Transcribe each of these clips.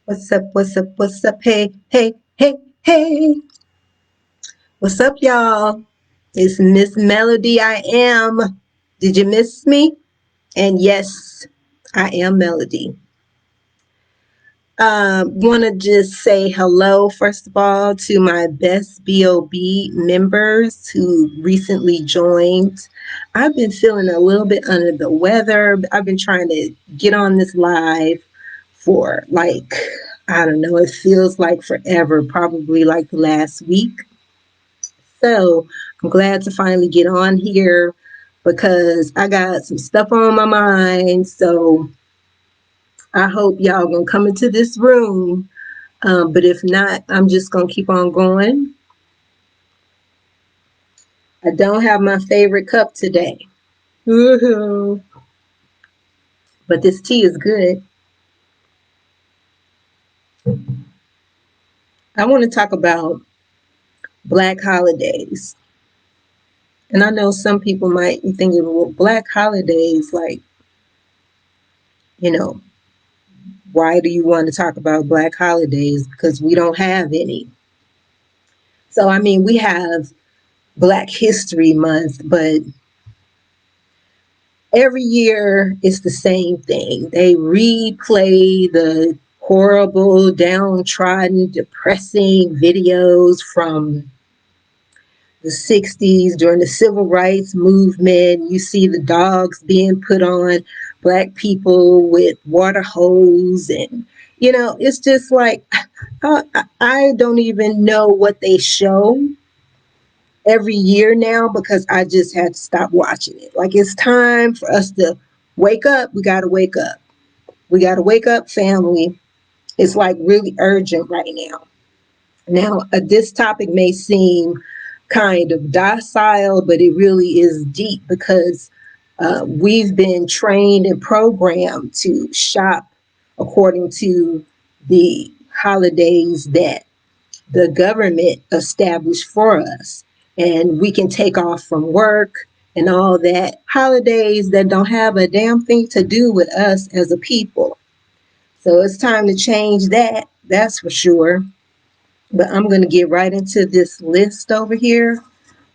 What's up? What's up? What's up? Hey, hey, hey, hey. What's up, y'all? It's Miss Melody. I am. Did you miss me? And yes, I am Melody. Want to just say hello, first of all, to my best BOB members who recently joined. I've been feeling a little bit under the weather. I've been trying to get on this live for I don't know, it feels like forever, probably like the last week. So I'm glad to finally get on here because I got some stuff on my mind. So I hope y'all gonna come into this room. But if not, I'm just gonna keep on going. I don't have my favorite cup today. Woohoo. But this tea is good. I want to talk about Black holidays. And I know some people might be thinking, well, Black holidays, you know, why do you want to talk about Black holidays? Because we don't have any. So, I mean, we have Black History Month, but every year it's the same thing. They replay the horrible, downtrodden, depressing videos from the 60s during the civil rights movement. You see the dogs being put on Black people with water hose, and it's just like I don't even know what they show every year now because I just had to stop watching it. Like, it's time for us to wake up. We got to wake up. We got to wake up, family. It's like really urgent right now. Now, this topic may seem kind of docile, but it really is deep because we've been trained and programmed to shop according to the holidays that the government established for us. And we can take off from work and all that. Holidays that don't have a damn thing to do with us as a people. So it's time to change that, that's for sure. But I'm going to get right into this list over here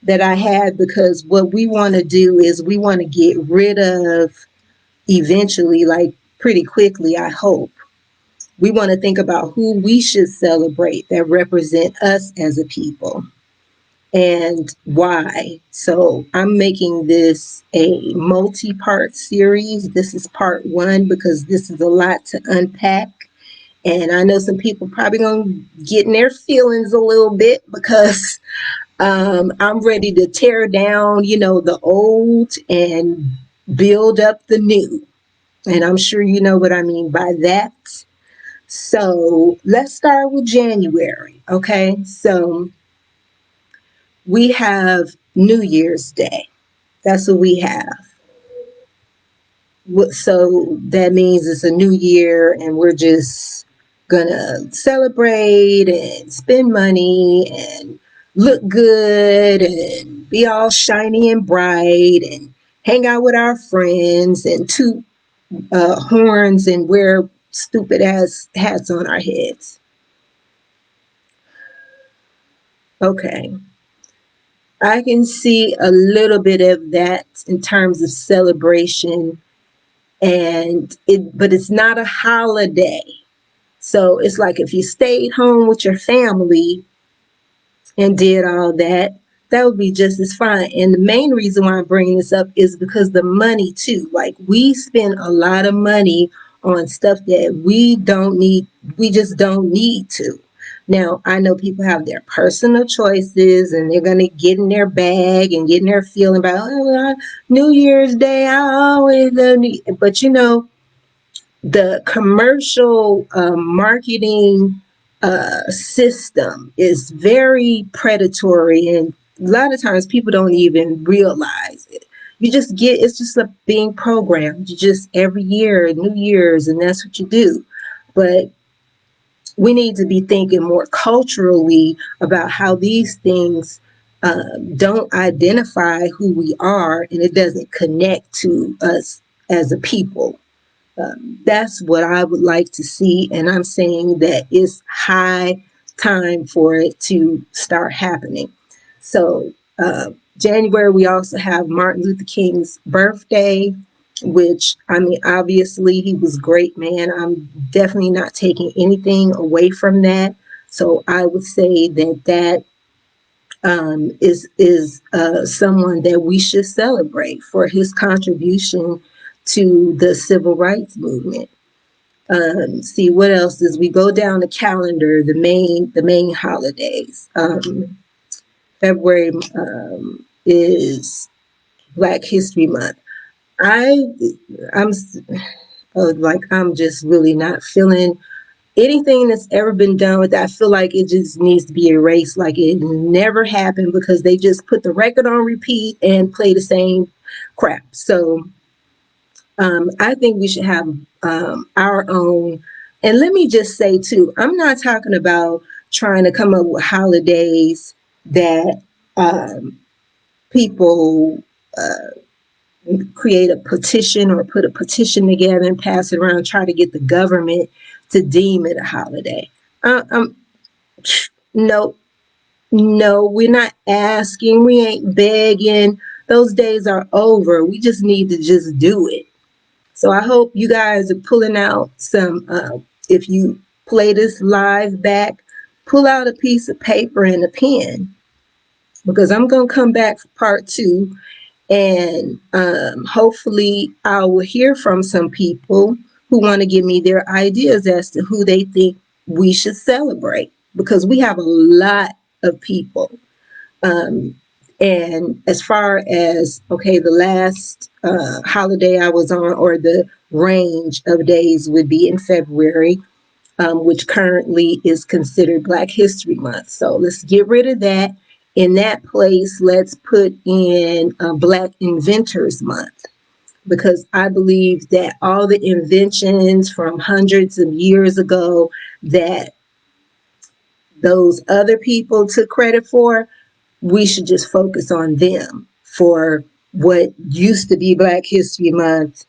that I had because what we want to do is we want to get rid of eventually, like pretty quickly, I hope. We want to think about who we should celebrate that represent us as a people and why. So I'm making this a multi-part series. This is part one because this is a lot to unpack. And I know some people probably gonna get in their feelings a little bit because I'm ready to tear down, the old and build up the new. And I'm sure you know what I mean by that. So let's start with January. Okay. So we have New Year's Day. That's what we have. So that means it's a new year and we're just gonna celebrate and spend money and look good and be all shiny and bright and hang out with our friends and toot horns and wear stupid ass hats on our heads. Okay. I can see a little bit of that in terms of celebration but it's not a holiday. So it's like if you stayed home with your family and did all that, that would be just as fine. And the main reason why I'm bringing this up is because the money too. Like, we spend a lot of money on stuff that we just don't need to. Now, I know people have their personal choices and they're going to get in their bag and get in their feeling about, New Year's Day, I always love New. But the commercial marketing system is very predatory, and a lot of times people don't even realize it. It's just like being programmed. You just every year, New Year's, and that's what you do. But we need to be thinking more culturally about how these things don't identify who we are, and it doesn't connect to us as a people. That's what I would like to see, and I'm saying that it's high time for it to start happening. So January, we also have Martin Luther King's birthday, which, I mean, obviously he was a great man. I'm definitely not taking anything away from that. So I would say that is someone that we should celebrate for his contribution to the civil rights movement. See what else as we go down the calendar, the main holidays. February is Black History Month. I I'm like I'm just really not feeling anything that's ever been done with that. I feel like it just needs to be erased, like it never happened, because they just put the record on repeat and play the same crap. So I think we should have our own. And let me just say too, I'm not talking about trying to come up with holidays that people create a petition or put a petition together and pass it around, try to get the government to deem it a holiday. No, no, we're not asking. We ain't begging. Those days are over. We just need to just do it. So I hope you guys are pulling out some, if you play this live back, pull out a piece of paper and a pen, because I'm going to come back for part two. And hopefully I will hear from some people who want to give me their ideas as to who they think we should celebrate, because we have a lot of people. And as far as, okay, the last holiday I was on, or the range of days, would be in February, which currently is considered Black History Month. So let's get rid of that. In that place, let's put in Black Inventors Month, because I believe that all the inventions from hundreds of years ago that those other people took credit for, we should just focus on them for what used to be Black History Month,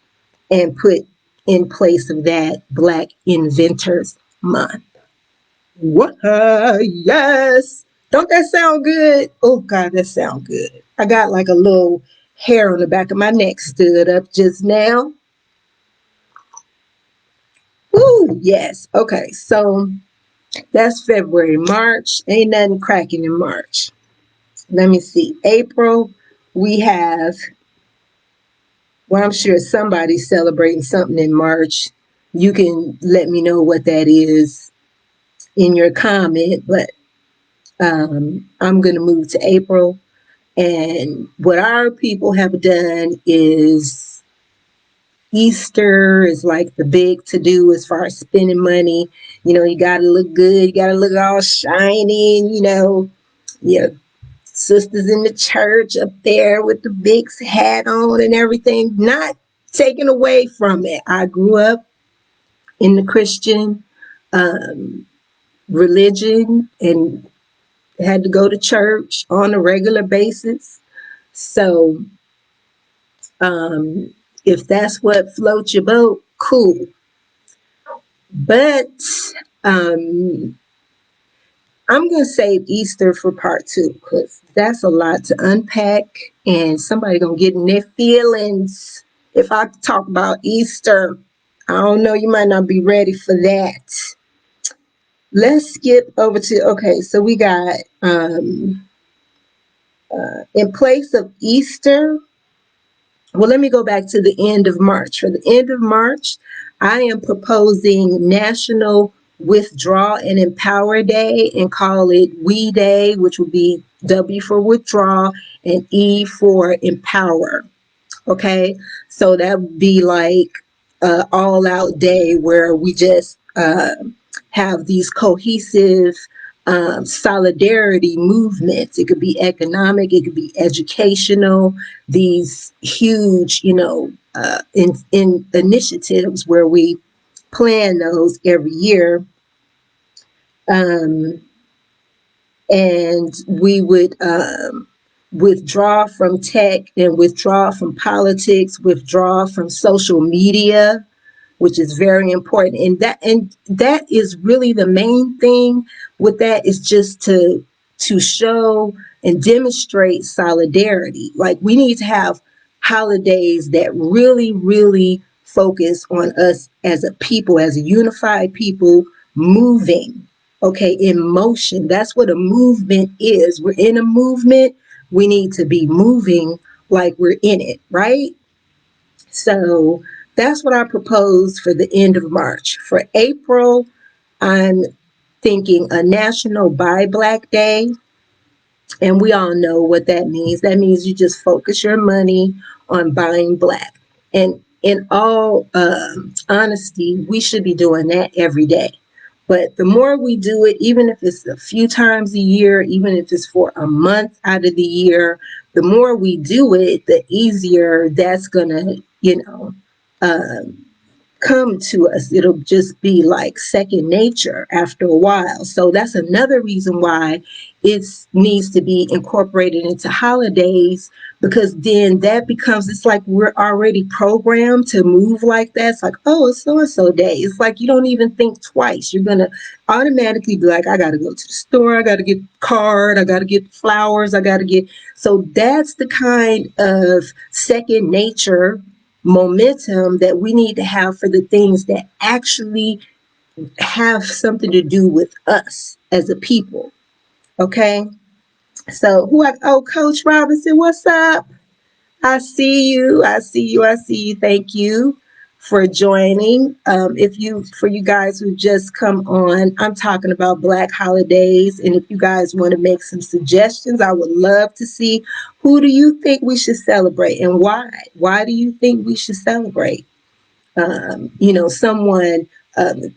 and put in place of that Black Inventors Month. What? Yes. Don't that sound good? Oh God, that sounds good. I got like a little hair on the back of my neck stood up just now. Woo, yes. Okay, so that's February. March, ain't nothing cracking in March. Let me see. April, we have, well, I'm sure somebody's celebrating something in March. You can let me know what that is in your comment, but I'm going to move to April. And what our people have done is Easter is like the big to do as far as spending money. You know, you got to look good, you got to look all shiny, and, you know, your sisters in the church up there with the big hat on and everything. Not taken away from it. I grew up in the Christian religion and had to go to church on a regular basis. So if that's what floats your boat, cool. But I'm going to save Easter for part two, because that's a lot to unpack, and somebody going to get in their feelings if I talk about Easter. I don't know, you might not be ready for that. Let's skip over to, okay, so we got in place of Easter. Well, let me go back to the end of March. For the end of March, I am proposing National Withdraw and Empower Day, and call it We Day, which would be W for withdraw and E for empower. Okay, so that would be like all out day where we just have these cohesive solidarity movements. It could be economic, it could be educational, these huge, you know, in initiatives where we plan those every year. And we would withdraw from tech and withdraw from politics, withdraw from social media, which is very important. And that is really the main thing with that, is just to show and demonstrate solidarity. Like, we need to have holidays that really, really focus on us as a people, as a unified people, moving, okay, in motion. That's what a movement is. We're in a movement. We need to be moving like we're in it, right? So that's what I propose for the end of March. For April, I'm thinking a National Buy Black Day. And we all know what that means. That means you just focus your money on buying black. And in all honesty, we should be doing that every day. But the more we do it, even if it's a few times a year, even if it's for a month out of the year, the more we do it, the easier that's going to, um, come to us. It'll just be like second nature after a while. So that's another reason why it needs to be incorporated into holidays, because then that becomes, it's like we're already programmed to move like that. It's like, oh, it's so and so day. It's like you don't even think twice. You're going to automatically be like, I got to go to the store. I got to get a card. I got to get flowers. I got to get. So that's the kind of second nature momentum that we need to have for the things that actually have something to do with us as a people. Okay. So Coach Robinson, what's up? I see you. I see you. I see you. Thank you for joining. For you guys who just come on, I'm talking about Black holidays. And if you guys want to make some suggestions, I would love to see, who do you think we should celebrate and why? Why do you think we should celebrate? Someone,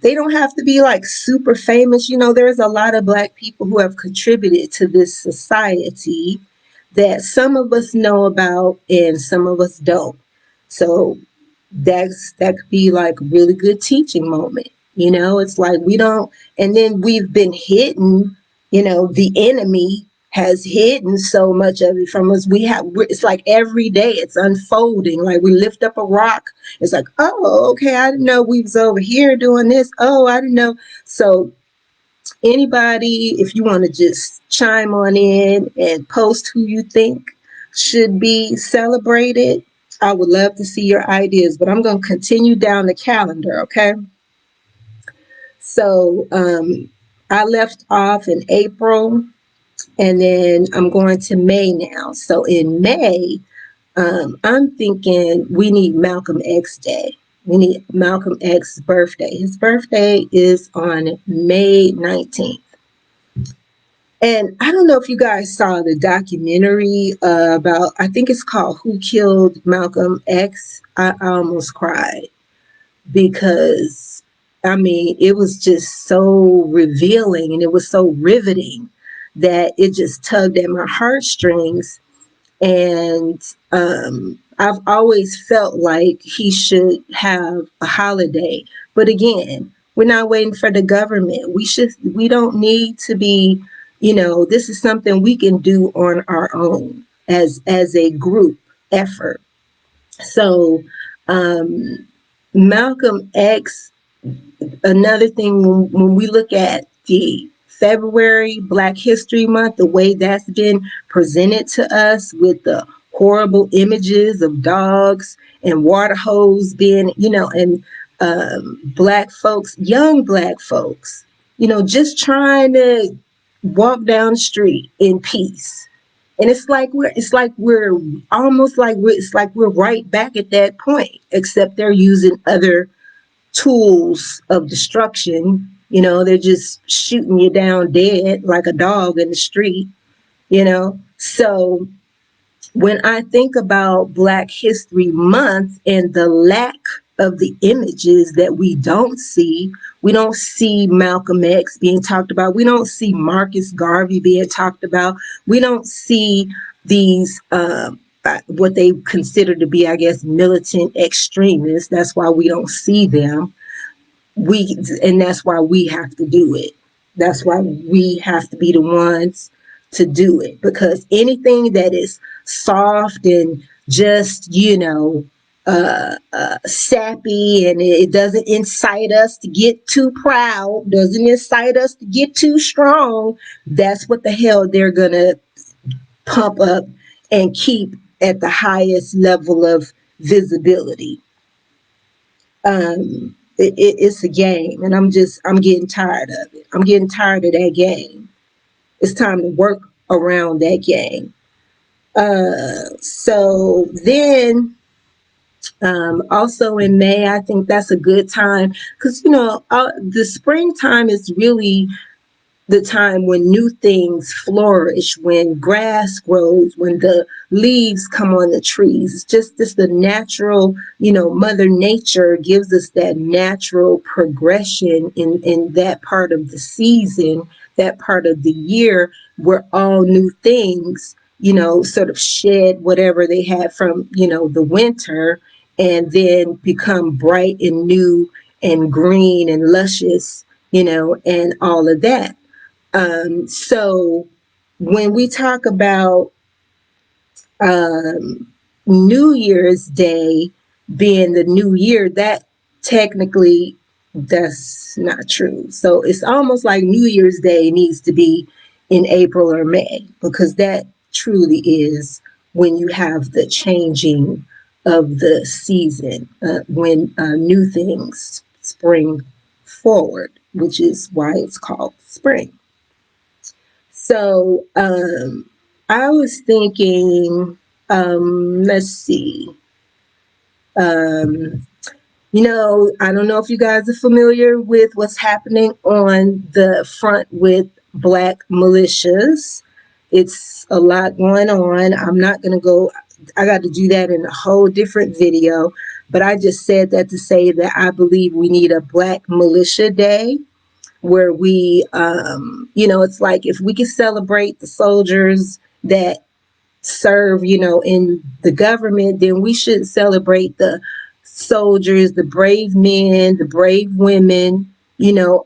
they don't have to be like super famous. There's a lot of Black people who have contributed to this society that some of us know about and some of us don't. So that could be like a really good teaching moment. It's like we don't, and then we've been hidden, the enemy has hidden so much of it from us. It's like every day it's unfolding. Like we lift up a rock. It's like, oh, okay, I didn't know we was over here doing this. Oh, I didn't know. So anybody, if you want to just chime on in and post who you think should be celebrated, I would love to see your ideas. But I'm going to continue down the calendar, okay? So I left off in April, and then I'm going to May now. So in May, I'm thinking we need Malcolm X Day. We need Malcolm X's birthday. His birthday is on May 19th. And I don't know if you guys saw the documentary about, I think it's called Who Killed Malcolm X. I almost cried because, I mean, it was just so revealing and it was so riveting that it just tugged at my heartstrings. And I've always felt like he should have a holiday. But again, we're not waiting for the government. We don't need to be, this is something we can do on our own as a group effort. So Malcolm X, another thing, when we look at the February Black History Month, the way that's been presented to us with the horrible images of dogs and water hose being, and Black folks, young Black folks, just trying to walk down the street in peace. And it's like we're almost like we're right back at that point, except they're using other tools of destruction. They're just shooting you down dead like a dog in the street. So when I think about Black History Month and the lack of the images that we don't see Malcolm X being talked about. We don't see Marcus Garvey being talked about. We don't see these what they consider to be, I guess, militant extremists. That's why we don't see them. And that's why we have to do it. That's why we have to be the ones to do it, because anything that is soft and just, sappy, and it doesn't incite us to get too proud, doesn't incite us to get too strong, that's what the hell they're gonna pump up and keep at the highest level of visibility. It's a game, and I'm getting tired of it. I'm getting tired of that game. It's time to work around that game. So then, also in May, I think that's a good time because, the springtime is really the time when new things flourish, when grass grows, when the leaves come on the trees. It's just the natural, Mother Nature gives us that natural progression in that part of the season, that part of the year where all new things, sort of shed whatever they had from, the winter, and then become bright and new and green and luscious, and all of that. So when we talk about um, New Year's Day being the new year, that technically that's not true. So it's almost like New Year's Day needs to be in April or May, because that truly is when you have the changing of the season, when new things spring forward, which is why it's called spring. So I was thinking, let's see. Um, I don't know if you guys are familiar with what's happening on the front with Black militias. It's a lot going on. I'm not going to go, I got to do that in a whole different video. But I just said that to say that I believe we need a Black Militia Day where we, it's like if we could celebrate the soldiers that serve, in the government, then we should celebrate the soldiers, the brave men, the brave women,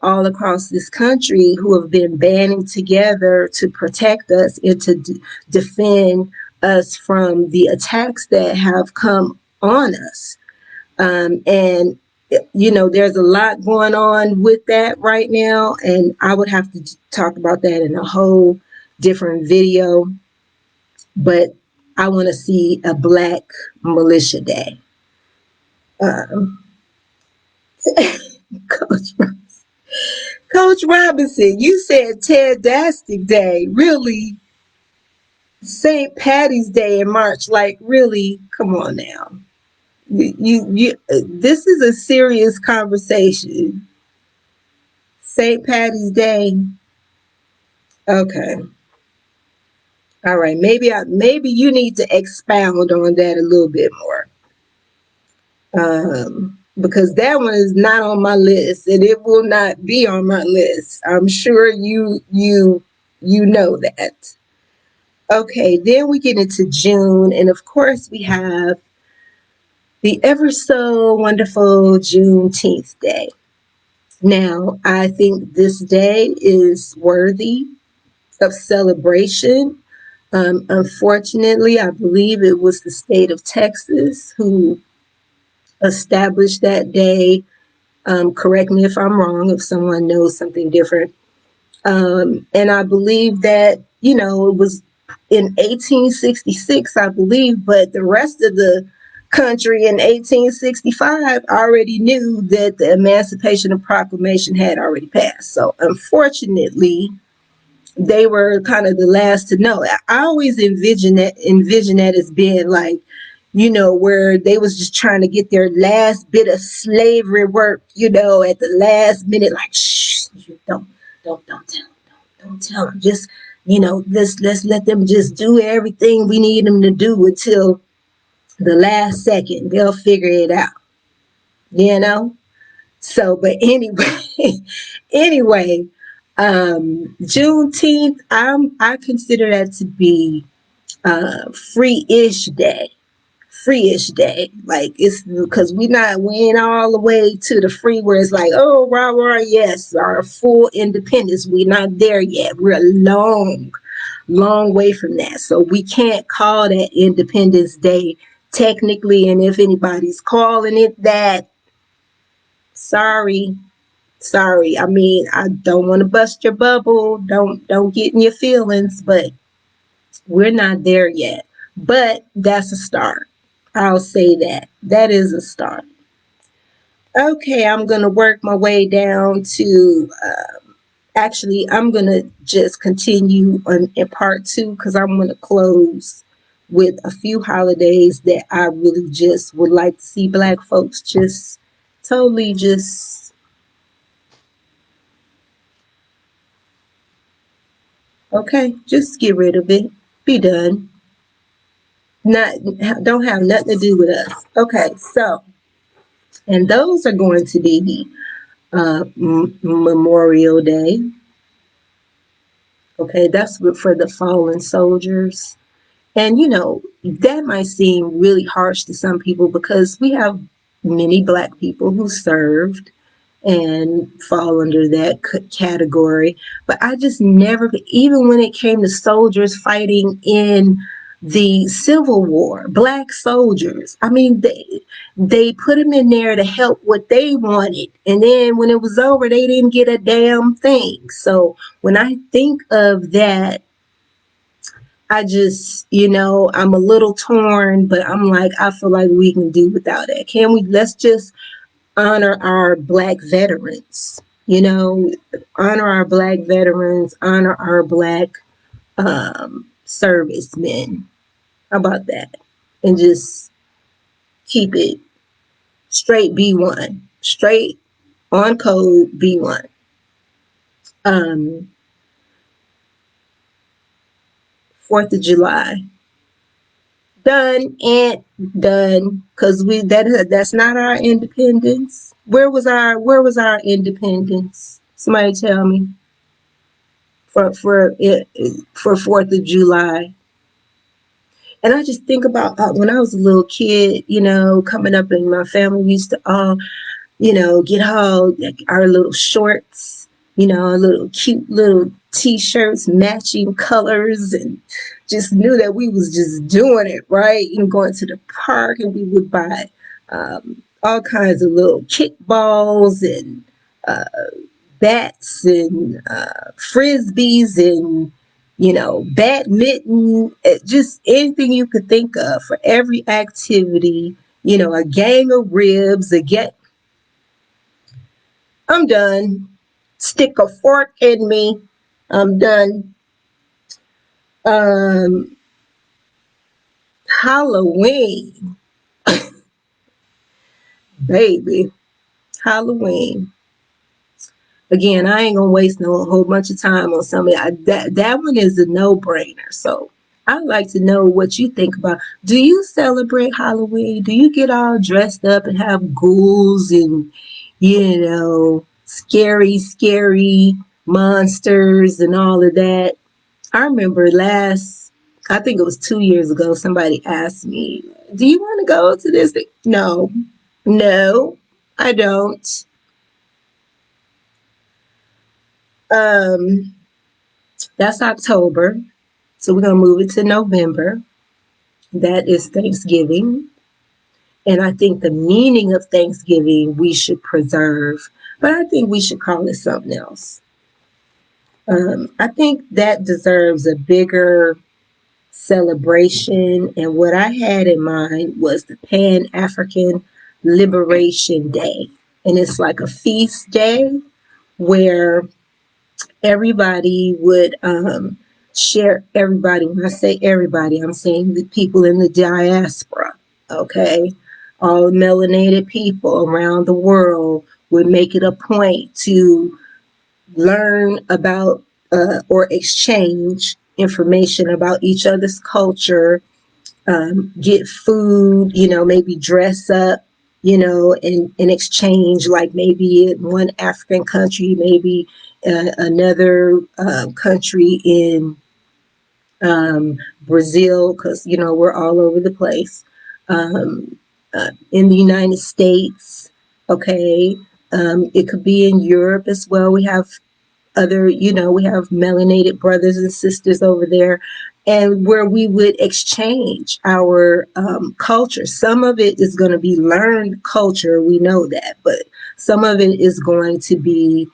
all across this country who have been banding together to protect us and to defend us from the attacks that have come on us. And there's a lot going on with that right now, and I would have to talk about that in a whole different video. But I want to see a Black Militia Day. Coach, Coach Robinson, you said Ted-dastic Day. Really? St. Patty's Day in March? Like, really? Come on now. This is a serious conversation. St. Patty's Day. Okay. All right. Maybe you need to expound on that a little bit more. Because that one is not on my list, and it will not be on my list. I'm sure you know that. Okay, then we get into June, and of course we have the ever so wonderful Juneteenth Day. Now, I think this day is worthy of celebration. Unfortunately, I believe it was the state of Texas who established that day. Correct me if I'm wrong, if someone knows something different. And I believe that, it was in 1866, I believe, but the rest of the country in 1865 already knew that the Emancipation Proclamation had already passed. So unfortunately, they were kind of the last to know. I always envision that as being like, where they was just trying to get their last bit of slavery work, at the last minute, like, shh, don't tell them, don't tell them. Just, let's let them just do everything we need them to do until the last second. They'll figure it out, So, but anyway, anyway, Juneteenth, I consider that to be free-ish day. Free-ish day. Like, it's because we ain't all the way to the free where it's like, oh, rah, rah, yes, our full independence. We're not there yet. We're a long way from that. So we can't call that Independence Day technically, and if anybody's calling it that, sorry. Sorry. I mean, I don't want to bust your bubble. Don't get in your feelings, but we're not there yet. But that's a start. I'll say that. That is a start. Okay, I'm going to work my way down to actually, I'm going to just continue on in part two because I'm going to close with a few holidays that I really just would like to see Black folks just totally just, okay, just get rid of it. Be done. Not, don't have nothing to do with us. Okay, so, and those are going to be Memorial Day. Okay, that's for the fallen soldiers. And that might seem really harsh to some people because we have many Black people who served and fall under that category. But I just never, even when it came to soldiers fighting in the Civil War, Black soldiers, I mean, they put them in there to help what they wanted. And then when it was over, they didn't get a damn thing. So when I think of that, I just, I'm a little torn, but I'm like, I feel like we can do without it. Can we? Let's just honor our Black veterans, honor our Black veterans, honor our Black servicemen. How about that? And just keep it straight B1, straight on code B1. Um, 4th of July. Done and done, because that's not our independence. Where was our independence? Somebody tell me. For 4th of July. And I just think about when I was a little kid, coming up, and my family used to all, get all like, our little shorts, our little cute little t-shirts, matching colors, and just knew that we was just doing it right, and going to the park, and we would buy all kinds of little kickballs and uh, bats and frisbees and badminton, just anything you could think of for every activity. A gang of ribs. I'm done. Stick a fork in me. I'm done. Um, Halloween, baby, Halloween. Again, I ain't gonna waste no whole bunch of time on something. That one is a no-brainer. So I'd like to know what you think about. Do you celebrate Halloween? Do you get all dressed up and have ghouls and scary monsters and all of that? I remember I think it was 2 years ago, somebody asked me, "Do you want to go to this thing?" No, no, I don't. Um, That's October. So we're going to move it to November. That is Thanksgiving. And I think the meaning of Thanksgiving we should preserve, but I think we should call it something else. I think that deserves a bigger celebration. And what I had in mind was the Pan African Liberation Day. And it's like a feast day where everybody would share. Everybody, when I say everybody, I'm saying the people in the diaspora, okay? All melanated people around the world would make it a point to learn about or exchange information about each other's culture, get food, maybe dress up, in exchange, like maybe in one African country, maybe another country in Brazil, because, we're all over the place, in the United States, okay. It could be in Europe as well. We have we have melanated brothers and sisters over there. and where we would exchange our culture. Some of it is going to be learned culture, we know that, but some of it is going to be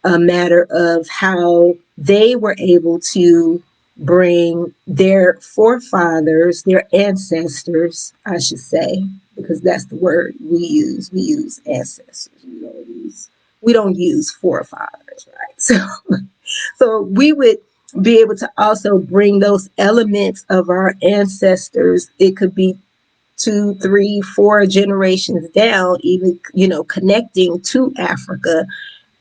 a matter of how they were able to bring their forefathers, their ancestors, I should say, because that's the word we use. We use ancestors. We don't use forefathers, right? So we would be able to also bring those elements of our ancestors. It could be 2, 3, 4 generations down, even, connecting to Africa,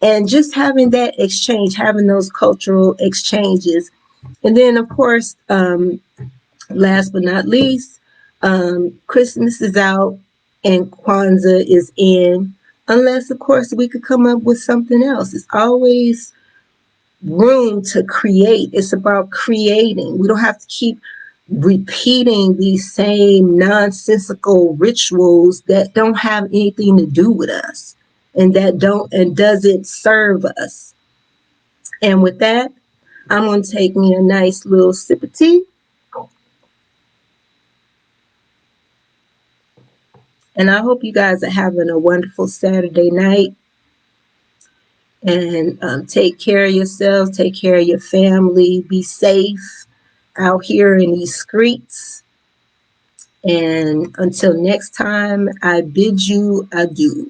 and just having that exchange, having those cultural exchanges. And then, of course, last but not least, Christmas is out and Kwanzaa is in, unless, of course, we could come up with something else. It's always room to create. It's about creating. We don't have to keep repeating these same nonsensical rituals that don't have anything to do with us and that don't and doesn't serve us. And with that, I'm going to take me a nice little sip of tea. And I hope you guys are having a wonderful Saturday night. And take care of yourselves, take care of your family, be safe out here in these streets. And until next time, I bid you adieu.